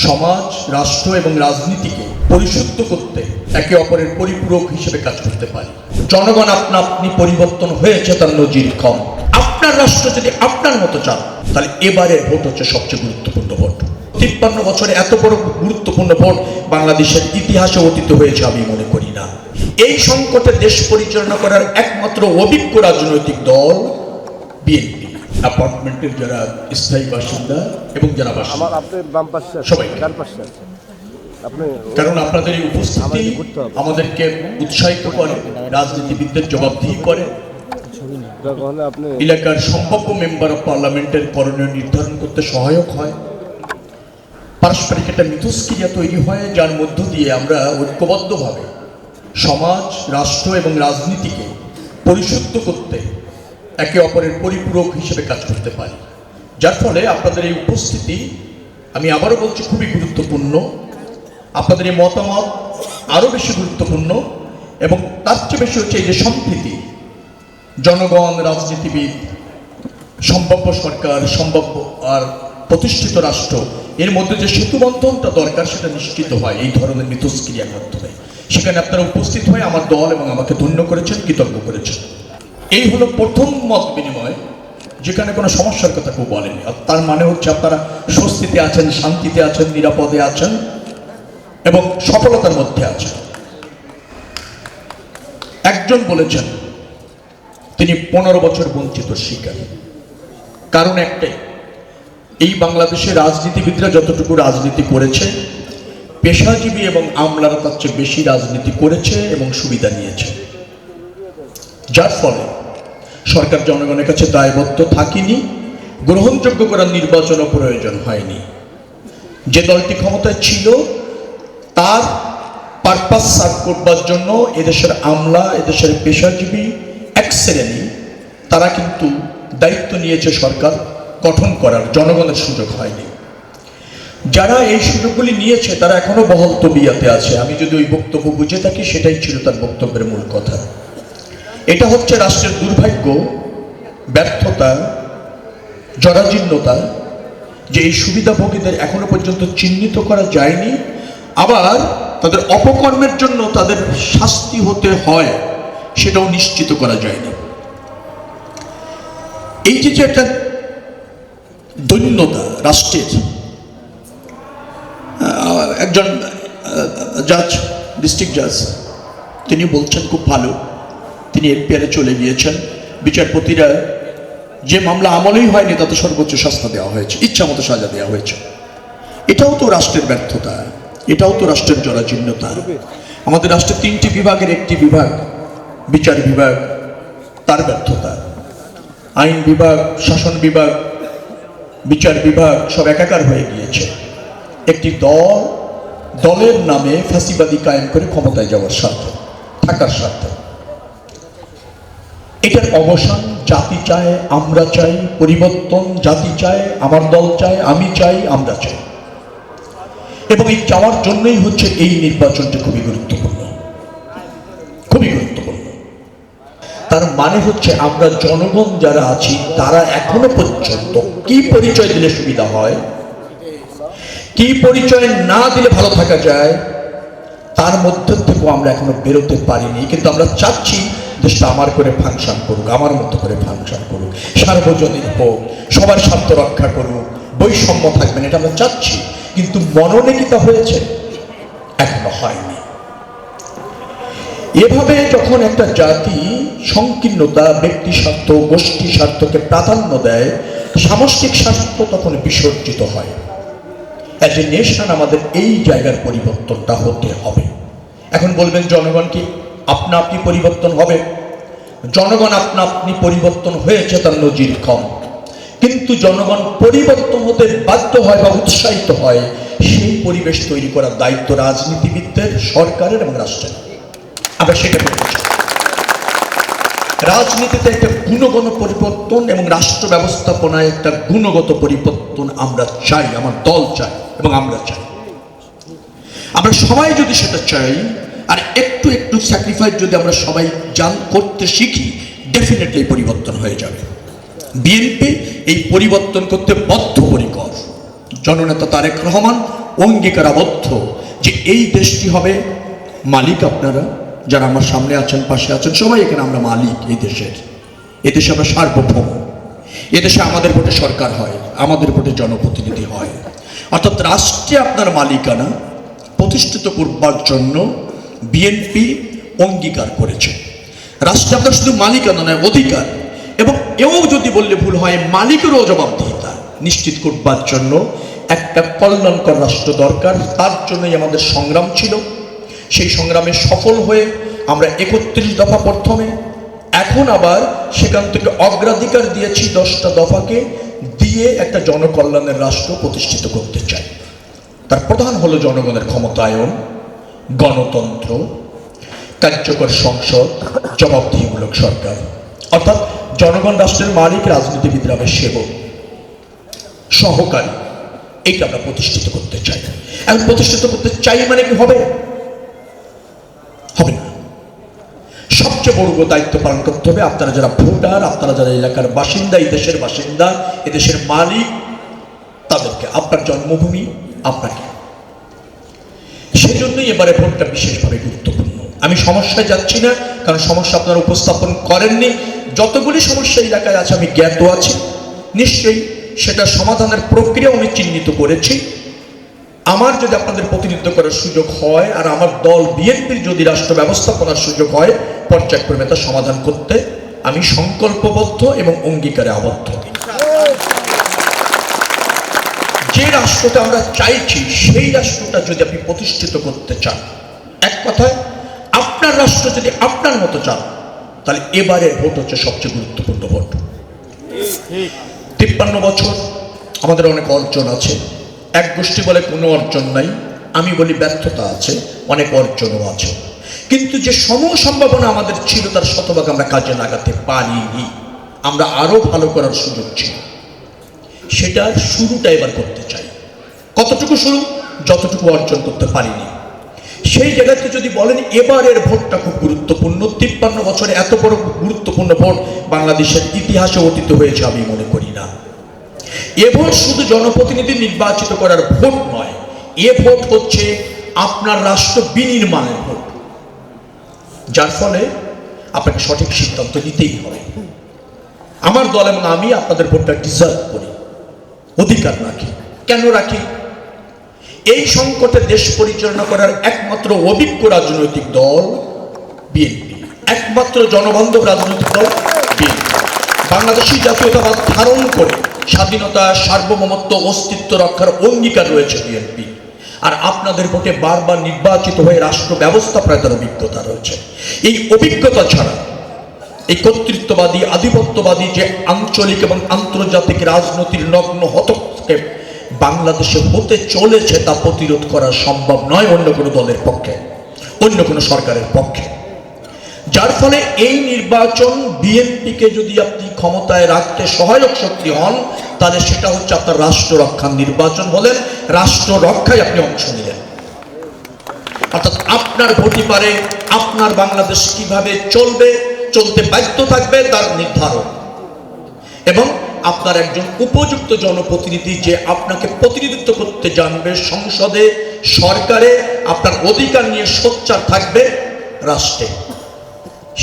সমাজ, রাষ্ট্র এবং রাজনীতিকে পরিশুদ্ধ করতে একে অপরের পরিপূরক হিসেবে কাজ করতে পারি। জনগণ আপনা আপনি পরিবর্তন হয়েছে তার নজির কম। আপনার রাষ্ট্র যদি আপনার মতো চান, তাহলে এবারের ভোট হচ্ছে সবচেয়ে গুরুত্বপূর্ণ ভোট। 53 বছরে এত বড় গুরুত্বপূর্ণ ভোট বাংলাদেশের ইতিহাসে অতীত হয়েছে আমি মনে করি না। এই সংকটে দেশ পরিচালনা করার একমাত্র অভিজ্ঞ রাজনৈতিক দল বিএনপি। অ্যাপার্টমেন্টের যারা স্থায়ী বাসিন্দা এবং যারা সবাই, কারণ আপনাদের এই উপস্থিতি আমাদেরকে উৎসাহিত করে, রাজনীতিবিদদের জবাবদিহি করে, এলাকার সম্ভাব্য মেম্বার অফ পার্লামেন্টের করণীয় নির্ধারণ করতে সহায়ক হয়। পারস্পরিক একটা মিথস্ক্রিয়া তৈরি হয়, যার মধ্য দিয়ে আমরা ঐক্যবদ্ধভাবে সমাজ, রাষ্ট্র এবং রাজনীতিকে পরিশুদ্ধ করতে একে অপরের পরিপূরক হিসেবে কাজ করতে পারি। যার ফলে আপনাদের এই উপস্থিতি, আমি আবারও বলছি, খুবই গুরুত্বপূর্ণ। আপনাদের এই মতামত আরও বেশি গুরুত্বপূর্ণ, এবং তার চেয়ে বেশি হচ্ছে এই যে সম্প্রীতি, জনগণ, রাজনীতিবিদ, সম্ভাব্য সরকার, সম্ভাব্য আর প্রতিষ্ঠিত রাষ্ট্র, এর মধ্যে যে সেতুবন্ধনটা দরকার সেটা নিশ্চিত হয় এই ধরনের মিথস্ক্রিয়ার মাধ্যমে। সেখানে আপনারা উপস্থিত হয়ে আমার দল এবং আমাকে ধন্য করেছেন, কৃতজ্ঞ করেছেন। এই হলো প্রথম মত বিনিময়, যেখানে কোনো সমস্যার কথা কেউ বলেনি। তার মানে হচ্ছে আপনারা স্বস্তিতে আছেন, শান্তিতে আছেন, নিরাপদে আছেন এবং সফলতার মধ্যে আছেন। একজন বলেছেন তিনি 15 বছর বঞ্চিত শিকার। কারণ একটাই, এই বাংলাদেশের রাজনীতিবিদরা যতটুকু রাজনীতি করেছে, পেশাজীবী এবং আমলারা তার চেয়ে বেশি রাজনীতি করেছে এবং সুবিধা নিয়েছে। যার ফলে সরকার জনগণের কাছে দায়বদ্ধ থাকেনি, গ্রহণযোগ্য করার নির্বাচনও প্রয়োজন হয়নি। যে দলটি ক্ষমতায় ছিল তার পারপাস সার্ভ করবার জন্য এদেশের আমলা, এদেশের পেশাজীবী এক শ্রেণী, তারা কিন্তু দায়িত্ব নিয়েছে সরকার গঠন করার, জনগণের সুযোগ হয়নি। যারা এই সুযোগগুলি নিয়েছে তারা এখনো বহাল তবিয়াতে আছে। আমি যদি ওই বক্তব্য বুঝে থাকি, সেটাই ছিল তার বক্তব্যের মূল কথা। এটা হচ্ছে রাষ্ট্রের দুর্ভাগ্য, ব্যর্থতা, জরাজীর্ণতা, যে এই সুবিধাভোগীদের এখনো পর্যন্ত চিহ্নিত করা যায়নি, আবার তাদের অপকর্মের জন্য তাদের শাস্তি হতে হয় সেটাও নিশ্চিত করা যায়নি। এই যে একটা দৈন্যতা রাষ্ট্রের, একজন জাজ, ডিস্ট্রিক্ট জাজ, তিনি বলছেন খুব ভালো, তিনি এফপিআরে চলে গিয়েছেন, বিচারপতিরা যে মামলা আমলেই হয়নি তাতে সর্বোচ্চ শাস্তি দেওয়া হয়েছে, ইচ্ছা মতো সাজা দেওয়া হয়েছে। এটাও তো রাষ্ট্রের ব্যর্থতা, এটাও তো রাষ্ট্রের জরাজীর্ণতা। আমাদের রাষ্ট্রের 3টি বিভাগের একটি বিভাগ, বিচার বিভাগ, তার ব্যর্থতা। আইন বিভাগ, শাসন বিভাগ, বিচার বিভাগ সব একাকার হয়ে গিয়েছে একটি দলের নামে ফ্যাসিবাদী কায়েম করে ক্ষমতায় যাওয়ার স্বার্থে, থাকার স্বার্থে। এটার অবসান জাতি চায়, আমরা চাই, পরিবর্তন জাতি চায়, আমার দল চায়, আমি চাই, আমরা চাই। এবং এই চাওয়ার জন্যই হচ্ছে এই নির্বাচনটা খুবই গুরুত্বপূর্ণ, খুবই গুরুত্বপূর্ণ। তার মানে হচ্ছে আমরা জনগণ যারা আছি তারা এখনো পর্যন্ত কি পরিচয় দিলে সুবিধা হয়, কি পরিচয় না দিলে ভালো থাকা যায়, তার মধ্যে থেকেও আমরা এখনো বেরোতে পারিনি। কিন্তু আমরা চাচ্ছি দেশটা আমার করে ফাংশন করুক, আমার মতো করে ফাংশন করুক, সার্বজনীন হোক, সবার স্বার্থ রক্ষা করুক, বৈষম্য থাকবেন, এটা আমরা চাচ্ছি। কিন্তু মননে কি তা হয়েছে? এখনো হয়নি। এভাবে যখন একটা জাতি সংকীর্ণতা, ব্যক্তি স্বার্থ, গোষ্ঠী স্বার্থকে প্রাধান্য দেয়, সামষ্টিক স্বার্থ তখন বিসর্জিত হয়। অ্যাজ এ নেশন আমাদের এই জায়গার পরিবর্তনটা হতে হবে। এখন বলবেন জনগণ কি আপনা আপনি পরিবর্তন হবে? জনগণ আপনা আপনি পরিবর্তন হয়েছে তার নজির কম। কিন্তু জনগণ পরিবর্তন হতে বাধ্য হয় বা উৎসাহিত হয়, সেই পরিবেশ তৈরি করার দায়িত্ব রাজনীতিবিদদের, সরকারের এবং রাষ্ট্রের। আমরা সেটা বলতে চাই। রাজনীতিতে একটা গুণগত পরিবর্তন এবং রাষ্ট্র ব্যবস্থাপনায় একটা গুণগত পরিবর্তন আমরা চাই, আমার দল চাই এবং আমরা চাই। আমরা সবাই যদি সেটা চাই আর একটু একটু স্যাক্রিফাইস যদি আমরা সবাই করতে শিখি, ডেফিনেটলি পরিবর্তন হয়ে যাবে। বিএনপি এই পরিবর্তন করতে বদ্ধপরিকর। জননেতা তারেক রহমান অঙ্গীকারাবদ্ধ যে এই দেশটি হবে, মালিক আপনারা যারা আমার সামনে আছেন, পাশে আছেন, সবাই এখানে আমরা মালিক এই দেশের। এদেশে আমরা সার্বভৌম। এদেশে আমাদের ভোটে সরকার হয়, আমাদের ভোটে জনপ্রতিনিধি হয়। অর্থাৎ রাষ্ট্রে আপনার মালিকানা প্রতিষ্ঠিত করবার জন্য বিএনপি অঙ্গীকার করেছে। রাষ্ট্রে আপনার শুধু মালিকানা নয়, অধিকার, এবং এও যদি বললে ভুল হয় মালিকেরও জবাবদিহিতা নিশ্চিত করবার জন্য একটা কল্যাণকর রাষ্ট্র দরকার। তার জন্যই আমাদের সংগ্রাম ছিল। সেই সংগ্রামে সফল হয়ে আমরা 31 দফা প্রথমে, এখন আবার সেখান থেকে অগ্রাধিকার দিয়েছি 10টা দফাকে দিয়ে একটা জনকল্যাণের রাষ্ট্র প্রতিষ্ঠিত করতে চাই। তার প্রধান হলো জনগণের ক্ষমতায়ন, গণতন্ত্র, কার্যকর সংসদ, জবাবদিহিমূলক সরকার। অর্থাৎ জনগণ রাষ্ট্রের মালিক, রাজনীতিবিদরা সেবক, সহকারী। এইটা আমরা প্রতিষ্ঠিত করতে চাই। এখন প্রতিষ্ঠিত করতে চাই মানে কি হবে? হবে না। সবচেয়ে বড় দায়িত্ব পালন করতে হবে আপনারা যারা ভোটার, আপনারা যারা এলাকার বাসিন্দা, এই দেশের বাসিন্দা, এদেশের মালিক, তাদেরকে, আপনার জন্মভূমি আপনাকে। সেজন্যই এবারে ভোটটা বিশেষভাবে গুরুত্বপূর্ণ। আমি সমস্যায় যাচ্ছি না, কারণ সমস্যা আপনারা উপস্থাপন করেননি। যতগুলি সমস্যা এলাকায় আছে আমি জ্ঞাত আছি, নিশ্চয়ই সেটা সমাধানের প্রক্রিয়া আমি চিহ্নিত করেছি। আমার যদি আপনাদের প্রতিনিধিত্ব করার সুযোগ হয় আর আমার দল বিএনপির যদি রাষ্ট্র ব্যবস্থাপনার সুযোগ হয়, পর্যায়ক্রমে তা সমাধান করতে আমি সংকল্পবদ্ধ এবং অঙ্গীকারে আবদ্ধ। যে রাষ্ট্রটা আমরা চাইছি সেই রাষ্ট্রটা যদি আপনি প্রতিষ্ঠিত করতে চান, এক কথায় আপনার রাষ্ট্র যদি আপনার মতো চান, তাহলে এবারের ভোট হচ্ছে সবচেয়ে গুরুত্বপূর্ণ ভোট। 53 বছর আমাদের অনেক অর্জন আছে। এক গোষ্ঠী বলে কোনো অর্জন নাই, আমি বলি ব্যর্থতা আছে, অনেক অর্জনও আছে। কিন্তু যে সম্ভাবনা আমাদের ছিল তার শতভাগ আমরা কাজে লাগাতে পারিনি। আমরা আরো ভালো করার সুযোগ ছিল, সেটার শুরুটা এবার করতে চাই। কতটুকু শুরু? যতটুকু অর্জন করতে পারিনি সেই জায়গাতে যদি বলেন এবারের ভোটটা খুব গুরুত্বপূর্ণ। 53 বছরে এত বড় গুরুত্বপূর্ণ ভোট বাংলাদেশের ইতিহাসে অতীত হয়েছে আমি মনে করি না। এ ভোট শুধু জনপ্রতিনিধি নির্বাচিত করার ভোট নয়, এ ভোট হচ্ছে আপনার রাষ্ট্র বিনির্মাণের ভোট, যার ফলে আপনাকে সঠিক সিদ্ধান্ত নিতেই হবে। আমার দল এবং আমি আপনাদের ভোটটা ডিজার্ভ করি, অধিকার রাখি। কেন রাখি? এই সংকটে দেশ পরিচালনা করার একমাত্র অভিজ্ঞ রাজনৈতিক দল বিএনপি, একমাত্র জনবান্ধব রাজনৈতিক দল বিএনপি। বাংলাদেশী জাতীয়তাবাদ ধারণ করে স্বাধীনতা, সার্বভৌমত্ব, অস্তিত্ব রক্ষার অঙ্গীকার রয়েছে বিএনপি। আর আপনাদের ভোটে বারবার নির্বাচিত হয়ে রাষ্ট্র ব্যবস্থা প্রয়োগের অভিজ্ঞতা রয়েছে। এই অভিজ্ঞতা ছাড়া এই কর্তৃত্ববাদী, আধিপত্যবাদী যে আঞ্চলিক এবং আন্তর্জাতিক রাজনীতির নগ্ন হস্তক্ষেপ বাংলাদেশে হতে চলেছে তা প্রতিরোধ করা সম্ভব নয় অন্য কোনো দলের পক্ষে, অন্য কোনো সরকারের পক্ষে। যার ফলে এই নির্বাচন বিএনপিকে যদি আপনি ক্ষমতায় রাখতে সহায়ক শক্তি হন, তাহলে সেটা হচ্ছে আপনার রাষ্ট্র রক্ষার নির্বাচন হলেন, রাষ্ট্র রক্ষায় আপনি অংশ নিলেন। অর্থাৎ আপনার ভোটই পারে আপনার বাংলাদেশ কিভাবে চলবে, চলতে বাধ্য থাকবে তার নির্ধারণ, এবং আপনার একজন উপযুক্ত জনপ্রতিনিধি যে আপনাকে প্রতিনিধিত্ব করতে জানবে সংসদে, সরকারে, আপনার অধিকার নিয়ে সোচ্চার থাকবে রাষ্ট্রে,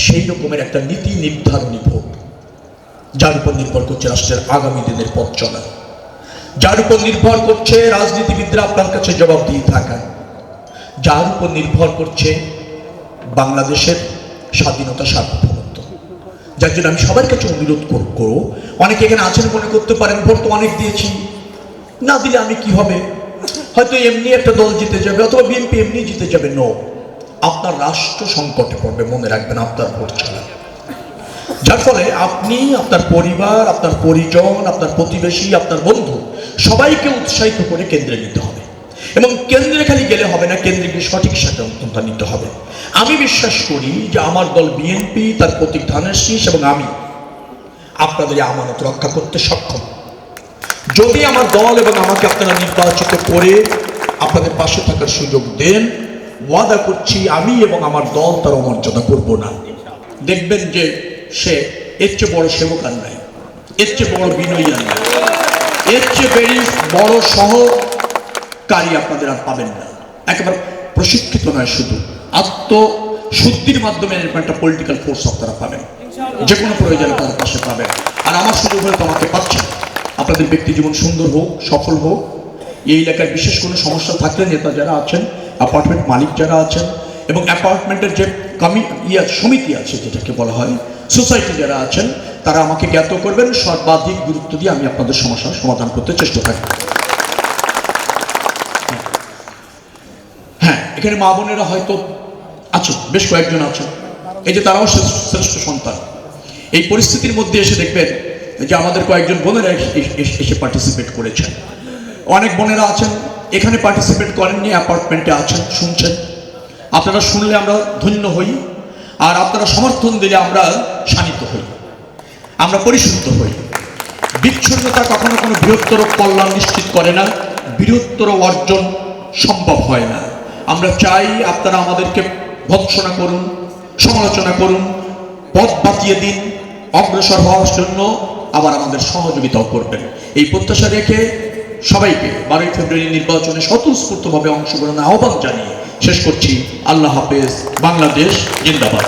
সেই রকমের একটা নীতি নির্ধারণী ভোট, যার উপর নির্ভর করছে রাষ্ট্রের আগামী দিনের পথ চলা, যার উপর নির্ভর করছে রাজনীতিবিদরা আপনার কাছে জবাবদিহি থাকা, যার উপর নির্ভর করছে বাংলাদেশের স্বাধীনতা, সার্বভৌমত্ব। যার জন্য আমি সবার কাছে অনুরোধ করব, অনেকে এখানে আছেন মনে করতে পারেন ভোট তো অনেক দিয়েছি, না দিলে আমি কি হবে, হয়তো এমনি একটা দল জিতে যাবে অথবা বিএনপি এমনি জিতে যাবে। নো, আপনার রাষ্ট্র সংকটে পড়বে, মনে রাখবেন আপনার ভোট ছাড়া। যার ফলে আপনি আপনার পরিবার, আপনার পরিজন, আপনার প্রতিবেশী, আপনার বন্ধু সবাইকে উৎসাহিত করে কেন্দ্রে নিতে হবে, এবং কেন্দ্রে খালি গেলে হবে না, কেন্দ্রে গিয়ে সঠিক সিদ্ধান্ত নিতে হবে। আমি বিশ্বাস করি যে আমার দল বিএনপি, তার প্রতীক ধানের শীষ এবং আমি আপনাদের আমানত রক্ষা করতে সক্ষম। যদি আমার দল এবং আমাকে আপনারা নির্বাচিত করে আপনাদের পাশে থাকার সুযোগ দেন, ওয়াদা করছি আমি এবং আমার দল তার অমর্যাদা করব না। দেখবেন যে সে এর চেয়ে বড় সেবক আর নাই, এর চেয়ে বড় বিনয়ী আর নাই, এর চেয়ে বড় সহ কারি আপনাদের আর পাবেন না। একেবারে প্রশিক্ষিত নয়, শুধু আত্মশুদ্ধির মাধ্যমে এরকম একটা পলিটিক্যাল ফোর্স আপনারা পাবেন, যে কোনো প্রয়োজনে তাদের পাশে পাবেন। আর আমার সুযোগ হলে তো আমাকে পাচ্ছেন। আপনাদের ব্যক্তি জীবন সুন্দর হোক, সফল হোক। এই এলাকায় বিশেষ কোনো সমস্যা থাকলে নেতা যারা আছেন, অ্যাপার্টমেন্ট মালিক যারা আছেন, এবং অ্যাপার্টমেন্টের যে সমিতি আছে, যেটাকে বলা হয় সোসাইটি যারা আছেন, তারা আমাকে জ্ঞাত করবেন। সর্বাধিক গুরুত্ব দিয়ে আমি আপনাদের সমস্যার সমাধান করতে চেষ্টা থাকব। হ্যাঁ, এখানে মা বোনেরা হয়তো আছেন, বেশ কয়েকজন আছেন, এই যে তারাও শ্রেষ্ঠ সন্তান। এই পরিস্থিতির মধ্যে এসে দেখবেন যে আমাদের কয়েকজন বোনেরা এসে পার্টিসিপেট করেছেন। অনেক বোনেরা আছেন এখানে পার্টিসিপেট করেননি, অ্যাপার্টমেন্টে আছেন, শুনছেন। আপনারা শুনলে আমরা ধন্য হই, আর আপনারা সমর্থন দিলে আমরা শানিত হই, আমরা পরিশুদ্ধ হই। বিচ্ছিন্নতা কখনো কোনো বৃহত্তর কল্যাণ নিশ্চিত করে না, বৃহত্তর অর্জন সম্ভব হয় না। আমরা চাই আপনারা আমাদেরকে ভৎসনা করুন, সমালোচনা করুন, পথ বাতিয়ে দিন, অগ্রসর হওয়ার জন্য আবার আমাদের সহযোগিতাও করবেন। এই প্রত্যাশা রেখে সবাইকে 12ই ফেব্রুয়ারি নির্বাচনে স্বতঃস্ফূর্তভাবে অংশগ্রহণের আহ্বান জানিয়ে শেষ করছি। আল্লাহ হাফেজ। বাংলাদেশ জিন্দাবাদ।